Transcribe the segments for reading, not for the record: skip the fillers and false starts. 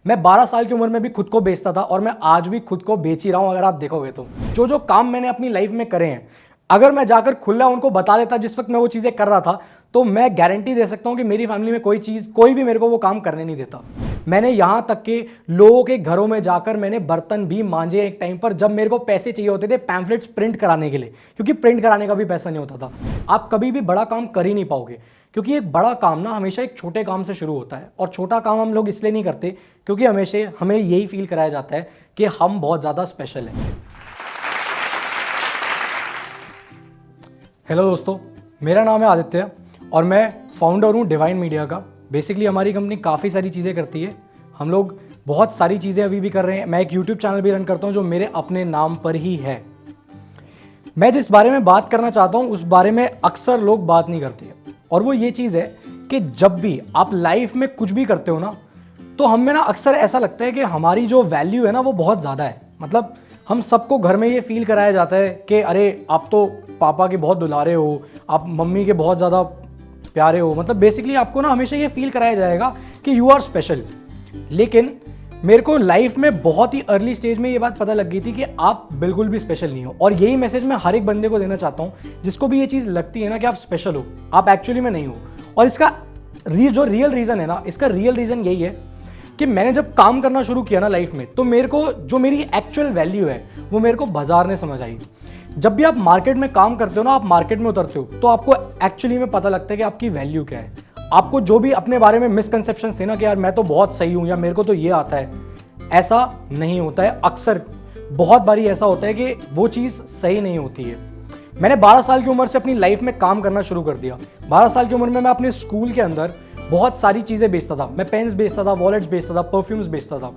मैं 12 साल की उम्र में भी खुद को बेचता था और मैं आज भी खुद को बेच ही रहा हूं। अगर आप देखोगे तो जो जो काम मैंने अपनी लाइफ में करे हैं, अगर मैं जाकर खुला उनको बता देता जिस वक्त मैं वो चीज़ें कर रहा था, तो मैं गारंटी दे सकता हूं कि मेरी फैमिली में कोई भी मेरे को वो काम करने नहीं देता। मैंने यहां तक कि लोगों के घरों में जाकर मैंने बर्तन भी मांजे एक टाइम पर, जब मेरे को पैसे चाहिए होते थे पैम्फलेट्स प्रिंट कराने के लिए, क्योंकि प्रिंट कराने का भी पैसा नहीं होता था। आप कभी भी बड़ा काम कर ही नहीं पाओगे, क्योंकि एक बड़ा काम ना हमेशा एक छोटे काम से शुरू होता है, और छोटा काम हम लोग इसलिए नहीं करते क्योंकि हमेशा हमें यही फील कराया जाता है कि हम बहुत ज़्यादा स्पेशल हैं। हेलो दोस्तों, मेरा नाम है आदित्य और मैं फाउंडर हूँ डिवाइन मीडिया का। बेसिकली हमारी कंपनी काफ़ी सारी चीज़ें करती है। हम लोग बहुत सारी चीज़ें अभी भी कर रहे हैं। मैं एक यूट्यूब चैनल भी रन करता हूँ जो मेरे अपने नाम पर ही है। मैं जिस बारे में बात करना चाहता हूँ उस बारे में अक्सर लोग बात नहीं करते हैं, और वो ये चीज़ है कि जब भी आप लाइफ में कुछ भी करते हो ना, तो हमें ना अक्सर ऐसा लगता है कि हमारी जो वैल्यू है ना वो बहुत ज़्यादा है। मतलब हम सबको घर में ये फील कराया जाता है कि अरे आप तो पापा के बहुत दुलारे हो, आप मम्मी के बहुत ज़्यादा प्यारे हो। मतलब बेसिकली आपको ना हमेशा ये फील कराया जाएगा कि यू आर स्पेशल। लेकिन मेरे को लाइफ में बहुत ही अर्ली स्टेज में ये बात पता लग गई थी कि आप बिल्कुल भी स्पेशल नहीं हो। और यही मैसेज मैं हर एक बंदे को देना चाहता हूँ जिसको भी ये चीज़ लगती है ना कि आप स्पेशल हो, आप एक्चुअली में नहीं हो। और इसका जो रियल रीज़न है ना, इसका रियल रीज़न यही है कि मैंने जब काम करना शुरू किया ना लाइफ में, तो मेरे को जो मेरी एक्चुअल वैल्यू है वो मेरे को बाजार ने समझ आई। जब भी आप मार्केट में काम करते हो ना, आप मार्केट में उतरते हो, तो आपको एक्चुअली में पता लगता है कि आपकी वैल्यू क्या है। आपको जो भी अपने बारे में मिसकंसेप्शंस थे ना कि यार मैं तो बहुत सही हूँ या मेरे को तो ये आता है, ऐसा नहीं होता है। अक्सर बहुत बारी ऐसा होता है कि वो चीज़ सही नहीं होती है। मैंने 12 साल की उम्र से अपनी लाइफ में काम करना शुरू कर दिया। 12 साल की उम्र में मैं अपने स्कूल के अंदर बहुत सारी चीज़ें बेचता था। मैं पेन्स बेचता था, वॉलेट्स बेचता था, परफ्यूम्स बेचता था।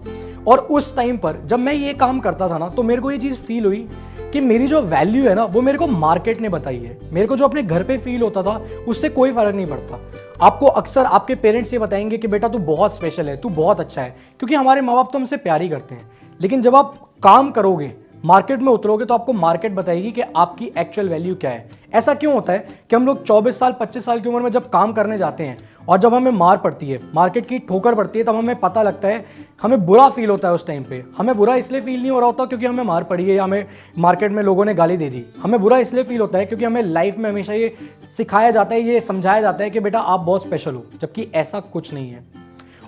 और उस टाइम पर जब मैं ये काम करता था ना, तो मेरे को ये चीज़ फील हुई कि मेरी जो वैल्यू है ना वो मेरे को मार्केट ने बताई है। मेरे को जो अपने घर पे फील होता था उससे कोई फर्क नहीं पड़ता। आपको अक्सर आपके पेरेंट्स ये बताएंगे कि बेटा तू बहुत स्पेशल है, तू बहुत अच्छा है, क्योंकि हमारे माँ बाप तो हमसे प्यार ही करते हैं। लेकिन जब आप काम करोगे, मार्केट में उतरोगे, तो आपको मार्केट बताएगी कि आपकी एक्चुअल वैल्यू क्या है। ऐसा क्यों होता है कि हम लोग 24 साल 25 साल की उम्र में जब काम करने जाते हैं और जब हमें मार पड़ती है, मार्केट की ठोकर पड़ती है, तब हमें पता लगता है, हमें बुरा फील होता है। उस टाइम पे हमें बुरा इसलिए फील नहीं हो रहा होता क्योंकि हमें मार पड़ी है या हमें मार्केट में लोगों ने गाली दे दी। हमें बुरा इसलिए फील होता है क्योंकि हमें लाइफ में हमेशा ये सिखाया जाता है, ये समझाया जाता है कि बेटा आप बहुत स्पेशल हो, जबकि ऐसा कुछ नहीं है।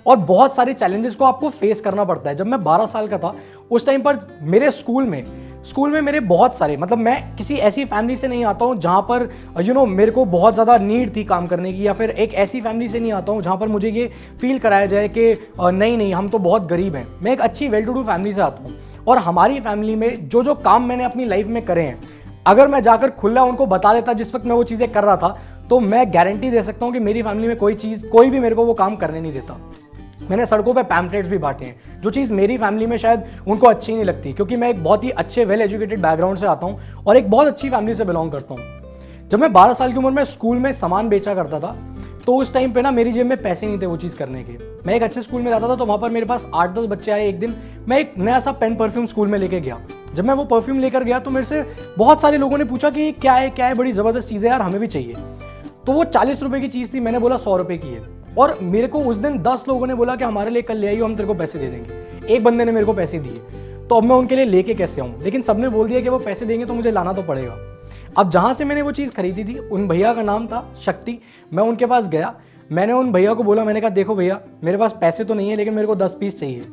और बहुत सारे चैलेंजेस को आपको फेस करना पड़ता है। जब मैं 12 साल का था उस टाइम पर मेरे स्कूल में मेरे बहुत सारे, मतलब मैं किसी ऐसी फैमिली से नहीं आता हूँ जहाँ पर मेरे को बहुत ज़्यादा नीड थी काम करने की, या फिर एक ऐसी फैमिली से नहीं आता हूँ जहाँ पर मुझे ये फील कराया जाए कि नहीं हम तो बहुत गरीब हैं। मैं एक अच्छी वेल टू डू फैमिली से आता हूँ, और हमारी फैमिली में जो जो काम मैंने अपनी लाइफ में करे हैं, अगर मैं जाकर खुला उनको बता देता जिस वक्त मैं वो चीज़ें कर रहा था, तो मैं गारंटी दे सकता हूँ कि मेरी फैमिली में कोई भी मेरे को वो काम करने नहीं देता। मैंने सड़कों पे पैम्फलेट्स भी बांटे हैं, जो चीज़ मेरी फैमिली में शायद उनको अच्छी नहीं लगती, क्योंकि मैं एक बहुत ही अच्छे वेल एजुकेटेड बैकग्राउंड से आता हूँ और एक बहुत अच्छी फैमिली से बिलोंग करता हूँ। जब मैं 12 साल की उम्र में स्कूल में सामान बेचा करता था, तो उस टाइम पे ना मेरी जेब में पैसे नहीं थे वो चीज़ करने के। मैं एक अच्छे स्कूल में जाता था, तो वहाँ पर मेरे पास 8-10 बच्चे आए। एक दिन मैं एक नया सा पेन परफ्यूम स्कूल में लेके गया। जब मैं वो परफ्यूम लेकर गया तो मेरे से बहुत सारे लोगों ने पूछा कि क्या है, बड़ी ज़बरदस्त चीज़ है यार, हमें भी चाहिए। तो वो 40 रुपये की चीज़ थी, मैंने बोला 100 रुपये की है। और मेरे को उस दिन 10 लोगों ने बोला कि हमारे लिए कल ले आइयो, हम तेरे को पैसे दे देंगे। एक बंदे ने मेरे को पैसे दिए, तो अब मैं उनके लिए लेके कैसे आऊँ? लेकिन सबने बोल दिया कि वो पैसे देंगे तो मुझे लाना तो पड़ेगा। अब जहाँ से मैंने वो चीज़ खरीदी थी, उन भैया का नाम था शक्ति। मैं उनके पास गया, मैंने उन भैया को बोला, मैंने कहा देखो भैया, मेरे पास पैसे तो नहीं है लेकिन मेरे को 10 पीस चाहिए।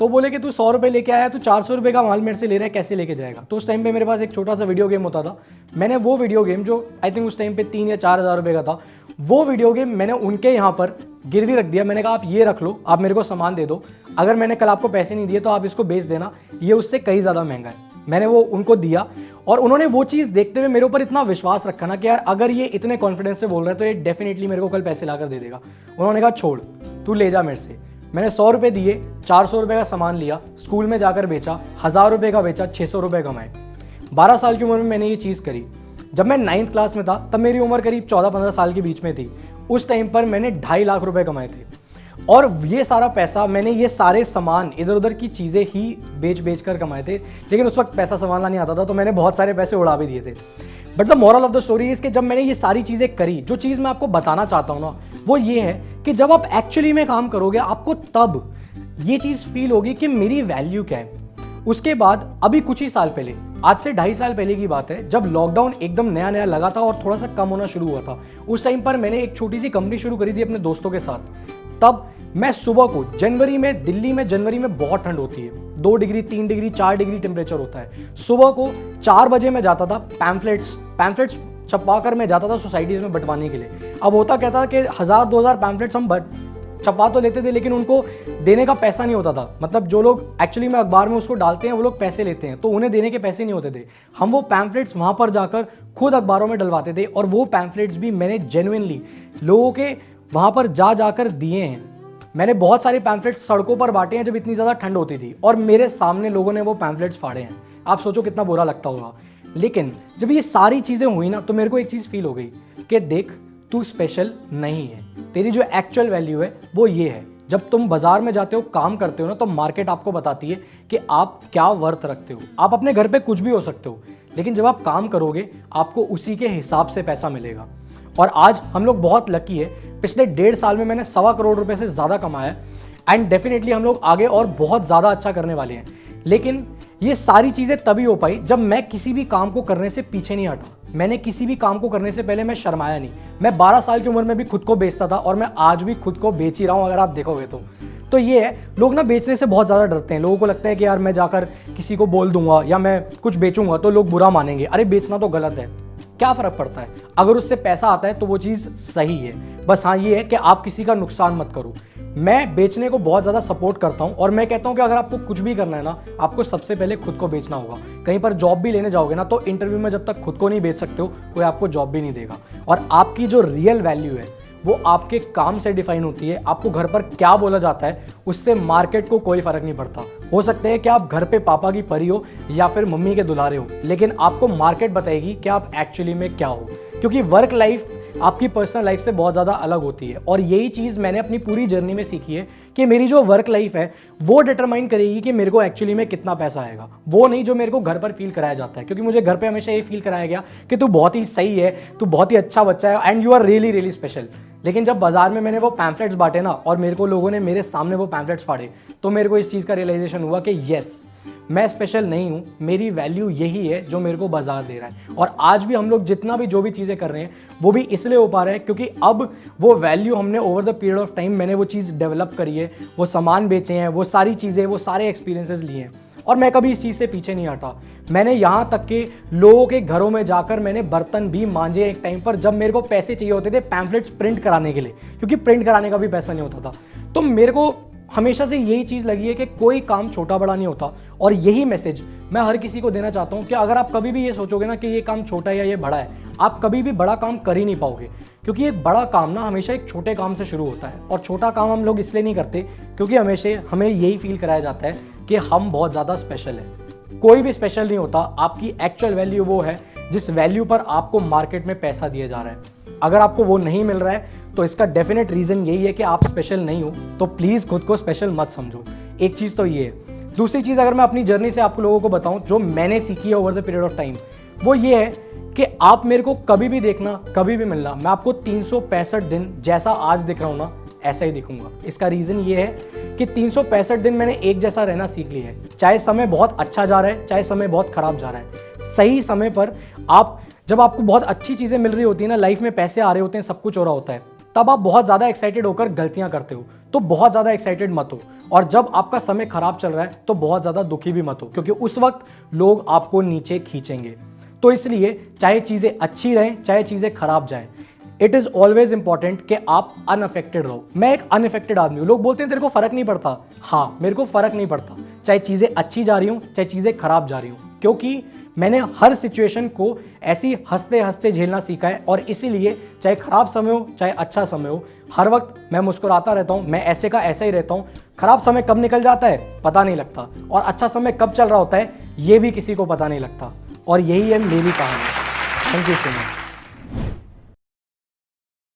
तो बोले कि तू 100 रुपये लेके आया, तू 400 रुपये का माल मेरे से ले रहा है, कैसे लेके जाएगा? तो उस टाइम पे मेरे पास एक छोटा सा वीडियो गेम होता था। मैंने वो वीडियो गेम, जो आई थिंक उस टाइम पे 3 या 4 हज़ार रुपये का था, वो वीडियो गेम मैंने उनके यहाँ पर गिरवी रख दिया। मैंने कहा आप ये रख लो, आप मेरे को सामान दे दो, अगर मैंने कल आपको पैसे नहीं दिए तो आप इसको बेच देना, ये उससे कहीं ज़्यादा महंगा है। मैंने वो उनको दिया, और उन्होंने वो चीज़ देखते हुए मेरे ऊपर इतना विश्वास रखा ना कि यार अगर ये इतने कॉन्फिडेंस से बोल रहा है तो ये डेफिनेटली मेरे को कल पैसे ला कर दे देगा। उन्होंने कहा छोड़, तू ले जा मेरे से। मैंने 100 रुपये दिए, 400 रुपये का सामान लिया, स्कूल में जाकर बेचा, 1000 रुपये का बेचा, 600 रुपये कमाए। 12 साल की उम्र में मैंने ये चीज़ करी। जब मैं 9th क्लास में था, तब मेरी उम्र करीब 14-15 साल के बीच में थी। उस टाइम पर मैंने 2.5 लाख रुपए कमाए थे, और ये सारा पैसा मैंने ये सारे सामान इधर उधर की चीज़ें ही बेच कर कमाए थे। लेकिन उस वक्त पैसा संभालना नहीं आता था, तो मैंने बहुत सारे पैसे उड़ा भी दिए थे। But the moral of the story is कि जब मैंने ये सारी चीज़ें करी, जो चीज़ मैं आपको बताना चाहता हूँ ना, वो ये है कि जब आप एक्चुअली में काम करोगे, आपको तब ये चीज़ फील होगी कि मेरी वैल्यू क्या है। उसके बाद अभी कुछ ही साल पहले, आज से 2.5 साल पहले की बात है, जब लॉकडाउन एकदम नया नया लगा था और थोड़ा सा कम होना शुरू हुआ था, उस टाइम पर मैंने एक छोटी सी कंपनी शुरू करी थी अपने दोस्तों के साथ। तब मैं सुबह को जनवरी में, दिल्ली में जनवरी में बहुत ठंड होती है, 2 डिग्री 3 डिग्री 4 डिग्री टेम्परेचर होता है। सुबह को 4 बजे मैं जाता था पैम्फलेट्स छपवा कर मैं जाता था सोसाइटीज़ में बंटवाने के लिए। अब होता क्या था कि 1000-2000 पैम्फलेट्स हम छपवा तो लेते थे, लेकिन उनको देने का पैसा नहीं होता था। मतलब जो लोग एक्चुअली में अखबार में उसको डालते हैं वो लोग पैसे लेते हैं, तो उन्हें देने के पैसे नहीं होते थे। हम वो पैम्फलेट्स वहाँ पर जाकर खुद अखबारों में डलवाते थे, और वो पैम्फलेट्स भी मैंने जेन्युइनली लोगों के वहाँ पर जाकर दिए हैं। मैंने बहुत सारे पैम्फलेट्स सड़कों पर बांटे हैं जब इतनी ज़्यादा ठंड होती थी, और मेरे सामने लोगों ने वो पैम्फलेट्स फाड़े हैं। आप सोचो कितना बुरा लगता होगा। लेकिन जब ये सारी चीज़ें हुई ना, तो मेरे को एक चीज़ फील हो गई कि देख, तू स्पेशल नहीं है। तेरी जो एक्चुअल वैल्यू है वो ये है, जब तुम बाजार में जाते हो, काम करते हो ना, तो मार्केट आपको बताती है कि आप क्या वर्थ रखते हो। आप अपने घर पे कुछ भी हो सकते हो, लेकिन जब आप काम करोगे आपको उसी के हिसाब से पैसा मिलेगा। और आज हम लोग बहुत लकी है, पिछले 1.5 साल में मैंने 1.25 करोड़ रुपए से ज़्यादा कमाया है, एंड डेफिनेटली हम लोग आगे और बहुत ज़्यादा अच्छा करने वाले हैं। लेकिन ये सारी चीज़ें तभी हो पाई जब मैं किसी भी काम को करने से पीछे नहीं हटा। मैंने किसी भी काम को करने से पहले मैं शर्माया नहीं। मैं 12 साल की उम्र में भी खुद को बेचता था, और मैं आज भी खुद को बेच ही रहा हूँ, अगर आप देखोगे तो ये है, लोग ना बेचने से बहुत ज़्यादा डरते हैं। लोगों को लगता है कि यार मैं जाकर किसी को बोल दूंगा या मैं कुछ बेचूंगा तो लोग बुरा मानेंगे। अरे बेचना तो गलत है, क्या फ़र्क पड़ता है, अगर उससे पैसा आता है तो वो चीज़ सही है। बस हाँ ये है कि आप किसी का नुकसान मत करो। मैं बेचने को बहुत ज़्यादा सपोर्ट करता हूँ, और मैं कहता हूँ कि अगर आपको कुछ भी करना है ना, आपको सबसे पहले खुद को बेचना होगा। कहीं पर जॉब भी लेने जाओगे ना, तो इंटरव्यू में जब तक खुद को नहीं बेच सकते हो, कोई आपको जॉब भी नहीं देगा। और आपकी जो रियल वैल्यू है वो आपके काम से डिफाइन होती है। आपको घर पर क्या बोला जाता है उससे मार्केट को कोई फर्क नहीं पड़ता। हो सकता है कि आप घर पे पापा की परी हो या फिर मम्मी के दुलारे हो, लेकिन आपको मार्केट बताएगी कि आप एक्चुअली में क्या हो। क्योंकि वर्क लाइफ आपकी पर्सनल लाइफ से बहुत ज़्यादा अलग होती है, और यही चीज़ मैंने अपनी पूरी जर्नी में सीखी है कि मेरी जो वर्क लाइफ है वो डिटरमाइन करेगी कि मेरे को एक्चुअली में कितना पैसा आएगा, वो नहीं जो मेरे को घर पर फील कराया जाता है। क्योंकि मुझे घर पे हमेशा ये फील कराया गया कि तू बहुत ही सही है, तू बहुत ही अच्छा बच्चा है, and you are really really special. लेकिन जब बाजार में मैंने वो पैम्फलेट्स बांटे ना, और मेरे को लोगों ने मेरे सामने वो पैम्फलेट्स फाड़े, तो मेरे को इस चीज़ का रियलाइजेशन हुआ कि येस, मैं स्पेशल नहीं हूँ, मेरी वैल्यू यही है जो मेरे को बाजार दे रहा है। और आज भी हम लोग जितना भी जो भी चीज़ें कर रहे हैं वो भी इसलिए हो पा रहा है क्योंकि अब वो वैल्यू हमने over the period of time मैंने वो चीज़ डेवलप करी है, वो सामान बेचे हैं, वो सारी चीज़ें, वो सारे एक्सपीरियंसेस लिए हैं, और मैं कभी इस चीज़ से पीछे नहीं हटा। मैंने यहाँ तक कि लोगों के घरों में जाकर मैंने बर्तन भी मांजे एक टाइम पर, जब मेरे को पैसे चाहिए होते थे पैम्फलेट्स प्रिंट कराने के लिए, क्योंकि प्रिंट कराने का भी पैसा नहीं होता था। तो मेरे को हमेशा से यही चीज़ लगी है कि कोई काम छोटा बड़ा नहीं होता, और यही मैसेज मैं हर किसी को देना चाहता हूँ कि अगर आप कभी भी ये सोचोगे ना कि ये काम छोटा है या ये बड़ा है, आप कभी भी बड़ा काम कर ही नहीं पाओगे। क्योंकि एक बड़ा काम ना हमेशा एक छोटे काम से शुरू होता है, और छोटा काम हम लोग इसलिए नहीं करते क्योंकि हमेशा हमें यही फील कराया जाता है कि हम बहुत ज़्यादा स्पेशल हैं। कोई भी स्पेशल नहीं होता। आपकी एक्चुअल वैल्यू वो है जिस वैल्यू पर आपको मार्केट में पैसा दिया जा रहा है। अगर आपको वो नहीं मिल रहा है तो इसका डेफिनेट रीज़न यही है कि आप स्पेशल नहीं हो, तो प्लीज़ खुद को स्पेशल मत समझो। एक चीज़ तो ये है। दूसरी चीज़, अगर मैं अपनी जर्नी से आप लोगों को बताऊं जो मैंने सीखी है over the period of time, वो ये है कि आप मेरे को कभी भी देखना, कभी भी मिलना, मैं आपको 365 दिन जैसा आज दिख रहा हूँ ना, ऐसा ही दिखूंगा। इसका रीज़न ये है कि 365 दिन मैंने एक जैसा रहना सीख लिया है। चाहे समय बहुत अच्छा जा रहा है, चाहे समय बहुत खराब जा रहा है, सही समय पर जब आपको बहुत अच्छी चीज़ें मिल रही होती है ना, लाइफ में पैसे आ रहे होते हैं, सब कुछ हो रहा होता है, तब आप बहुत ज़्यादा एक्साइटेड होकर गलतियां करते हो। तो बहुत ज़्यादा एक्साइटेड मत हो, और जब आपका समय खराब चल रहा है तो बहुत ज़्यादा दुखी भी मत हो, क्योंकि उस वक्त लोग आपको नीचे खींचेंगे। तो इसलिए चाहे चीज़ें अच्छी रहें, चाहे चीज़ें खराब जाएं, इट इज़ ऑलवेज इंपॉर्टेंट कि आप अनअफेक्टेड रहो। मैं एक अनअफेक्टेड आदमी हूँ। लोग बोलते हैं तेरे को फ़र्क नहीं पड़ता। हाँ, मेरे को फ़र्क नहीं पड़ता, चाहे चीज़ें अच्छी जा रही हूँ, चाहे चीज़ें खराब जा रही हूँ, क्योंकि मैंने हर सिचुएशन को ऐसी हंसते हंसते झेलना सीखा है। और इसीलिए चाहे खराब समय हो, चाहे अच्छा समय हो, हर वक्त मैं मुस्कुराता रहता हूँ। मैं ऐसे का ऐसा ही रहता हूँ। खराब समय कब निकल जाता है पता नहीं लगता, और अच्छा समय कब चल रहा होता है ये भी किसी को पता नहीं लगता। और यही है मेरी कहानी। Thank you so much.